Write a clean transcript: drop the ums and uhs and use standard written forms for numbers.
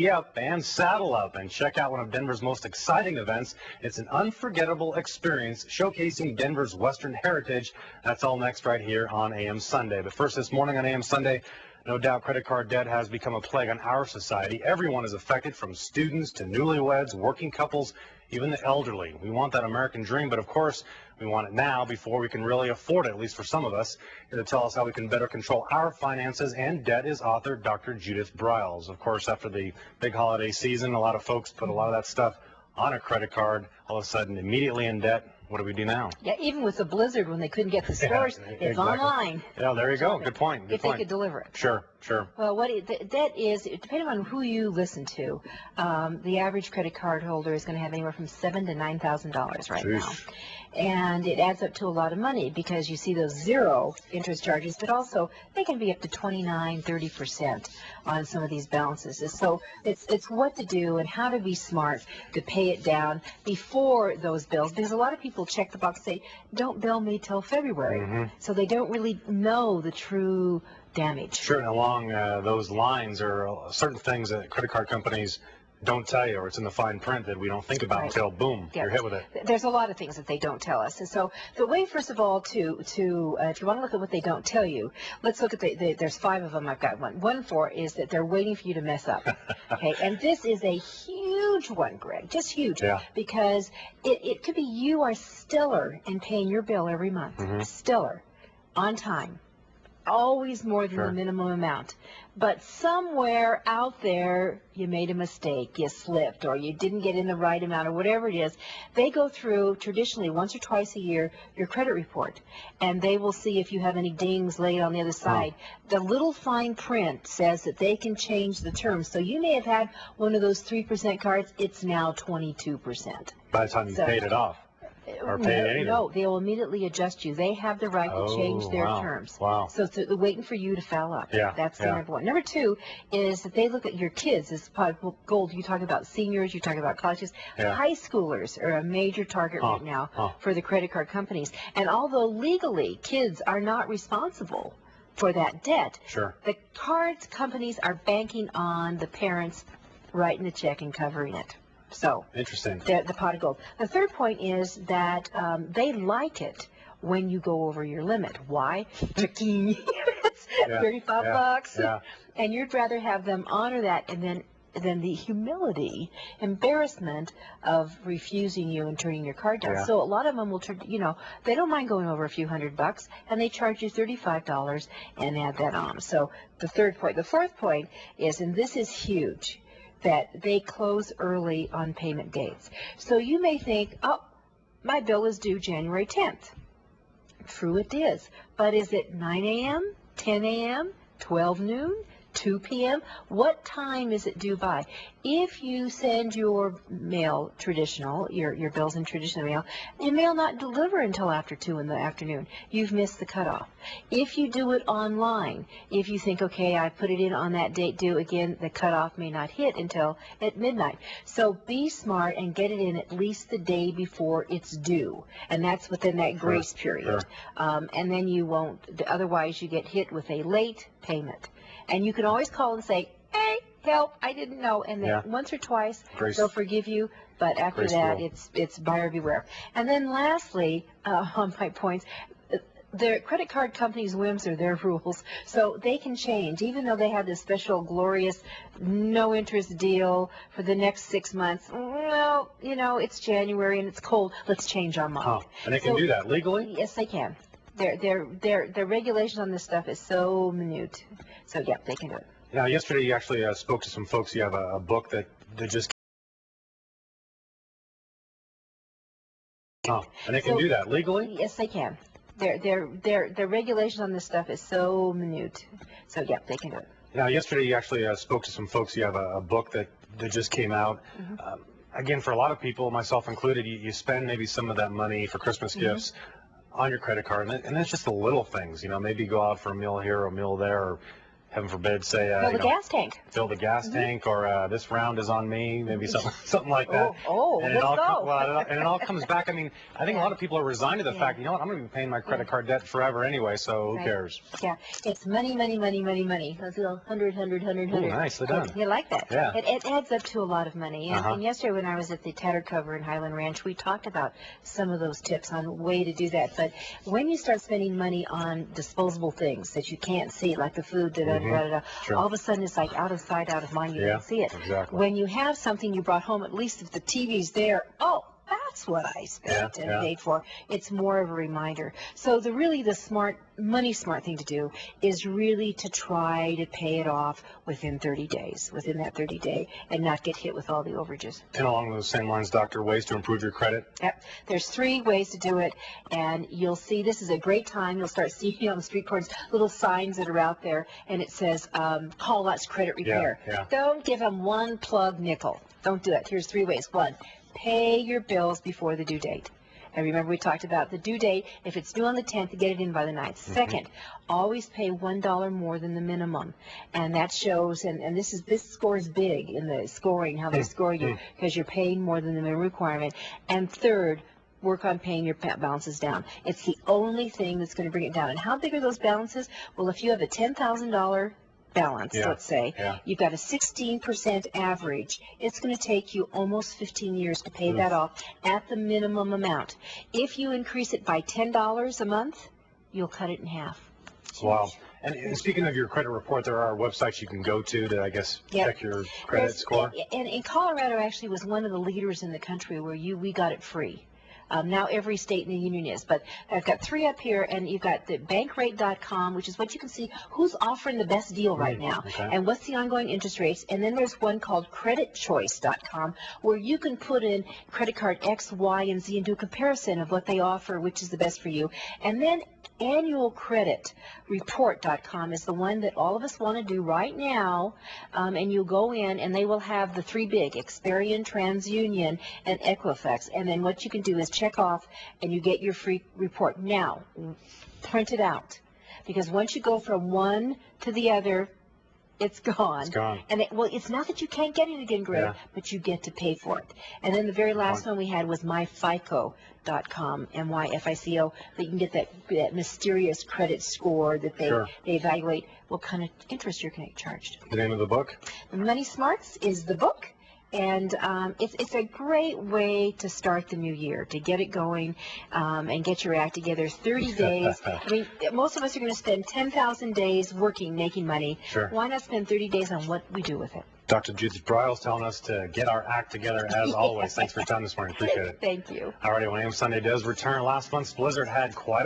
Up and saddle up and check out one of Denver's most exciting events. It's an unforgettable experience showcasing Denver's Western heritage. That's all next right here on AM Sunday. But first this morning on AM Sunday, no doubt credit card debt has become a plague on our society. Everyone is affected, from students to newlyweds, working couples, even the elderly. We want that American dream, but of course, we want it now before we can really afford it, at least for some of us. Here to tell us how we can better control our finances and debt is author Dr. Judith Briles. Of course, after the big holiday season, a lot of folks put a lot of that stuff on a credit card, all of a sudden immediately in debt. What do we do now? Yeah, even with the blizzard, when they couldn't get the stores, it's exactly. Online. Yeah, there you go. Good point. Good if point. they could deliver it. Sure. Well, debt is, depending on who you listen to, the average credit card holder is going to have anywhere from $7,000 to $9,000 right now. And it adds up to a lot of money because you see those zero interest charges, but also they can be up to 29, 30% on some of these balances. So it's what to do and how to be smart to pay it down before those bills, because a lot of people check the box and say, don't bill me till February. So they don't really know the true damage. Sure, and along those lines are certain things that credit card companies don't tell you, or it's in the fine print that we don't think about until, boom, you're hit with it. There's a lot of things that they don't tell us. And so the way, first of all, if you want to look at what they don't tell you, let's look at there's 5 of them. I've got one. One for is that they're waiting for you to mess up. Okay, and this is a huge one, Greg, just huge, because it could be you are stellar in paying your bill every month, stellar, on time, always more than the minimum amount. But somewhere out there, you made a mistake, you slipped, or you didn't get in the right amount, or whatever it is. They go through, traditionally, once or twice a year, your credit report, and they will see if you have any dings laid on the other side. The little fine print says that they can change the terms. So you may have had one of those 3% cards. It's now 22%. By the time you paid it off. Or pay it either. No, they will immediately adjust you. They have the right to change their terms. So they're waiting for you to foul up. That's the number one. Number 2 is that they look at your kids. This is pot of gold. You talk about seniors, you talk about colleges. High schoolers are a major target right now for the credit card companies. And although legally kids are not responsible for that debt, the cards companies are banking on the parents writing the check and covering it. So interesting. The pot of gold. The third point is that they like it when you go over your limit. Why? It's $35, and you'd rather have them honor that, and then the humility, embarrassment of refusing you and turning your card down. So a lot of them will, they don't mind going over a few $100, and they charge you $35 and add that on. So the third point. The fourth point is, and this is huge, that they close early on payment dates. So you may think, oh, my bill is due January 10th. True it is. But is it 9 a.m., 10 a.m., 12 noon, 2 p.m.? What time is it due by? If you send your mail traditional, your bills in traditional mail, it may not deliver until after 2 in the afternoon. You've missed the cutoff. If you do it online, if you think, okay, I put it in on that date due, again, the cutoff may not hit until at midnight. So be smart and get it in at least the day before it's due. And that's within that grace period. And then you won't, otherwise you get hit with a late payment. And you can always call and say, hey, help, I didn't know. And then once or twice, they'll forgive you. But after that, it's buyer beware. And then lastly, on my points, the credit card companies' whims are their rules. So they can change. Even though they have this special, glorious, no-interest deal for the next 6 months, well, it's January and it's cold. Let's change our mind. And they can do that legally? Yes, they can. Their regulation on this stuff is so minute. So, yeah, they can do it. Now, yesterday you actually spoke to some folks. You have a book that just and they can do that legally? Yes, they can. Their regulation on this stuff is so minute. So, yeah, they can do it. Now, yesterday you actually spoke to some folks. You have a book that just came out. Again, for a lot of people, myself included, you spend maybe some of that money for Christmas gifts on your credit card, and it's just the little things, maybe go out for a meal here or a meal there, or heaven forbid, say, Fill the gas tank. Fill the gas tank, or this round is on me, maybe something like that. And it all comes back. I mean, I think a lot of people are resigned to the fact, you know what, I'm going to be paying my credit card debt forever anyway, so who cares? Yeah, it's money. Those little 100. Ooh, nicely done. You like that? Yeah. It adds up to a lot of money. And yesterday when I was at the Tattered Cover in Highland Ranch, we talked about some of those tips on way to do that. But when you start spending money on disposable things that you can't see, like the food, all of a sudden it's like out of sight, out of mind. You don't see it. Exactly. When you have something you brought home, at least if the TV's there, oh, that's what I spent and paid for. It's more of a reminder. So the smart thing to do is really to try to pay it off within 30 days, within that 30-day, and not get hit with all the overages. And along those same lines, Doctor, ways to improve your credit? Yep. There's 3 ways to do it, and you'll see this is a great time. You'll start seeing on the street corners little signs that are out there, and it says, call us credit repair. Don't give them one plug nickel. Don't do it. Here's 3 ways. 1, pay your bills before the due date. And remember, we talked about the due date. If it's due on the 10th, get it in by the 9th. Second, always pay $1 more than the minimum. And that shows, and this score is big in the scoring, how they score you, because you're paying more than the minimum requirement. And third, work on paying your balances down. It's the only thing that's going to bring it down. And how big are those balances? Well, if you have a $10,000 balance, let's say, you've got a 16% average, it's going to take you almost 15 years to pay that off at the minimum amount. If you increase it by $10 a month, you'll cut it in half. Wow. And speaking of your credit report, there are websites you can go to I guess, check your credit score. And in Colorado actually was one of the leaders in the country where we got it free. Now every state in the union is, but I've got 3 up here, and you've got the bankrate.com, which is what you can see who's offering the best deal right now, and what's the ongoing interest rates. And then there's one called creditchoice.com, where you can put in credit card X, Y, and Z and do a comparison of what they offer, which is the best for you. And then annualcreditreport.com is the one that all of us want to do right now, and you go in and they will have the 3 big, Experian, TransUnion, and Equifax. And then what you can do is check off and you get your free report. Now, print it out, because once you go from one to the other, it's gone. It's gone. And it's not that you can't get it again, Greg, but you get to pay for it. And then the very last one we had was myfico.com, MyFICO, that you can get that mysterious credit score that they evaluate what kind of interest you're going to get charged. The name of the book? Money Smarts is the book. And it's a great way to start the new year, to get it going and get your act together. 30 days. I mean, most of us are going to spend 10,000 days working, making money. Why not spend 30 days on what we do with it? Dr. Judith Briles telling us to get our act together as always. Thanks for your time this morning. Appreciate it. Thank you. All righty, when AM Sunday does return, last month's blizzard had quite a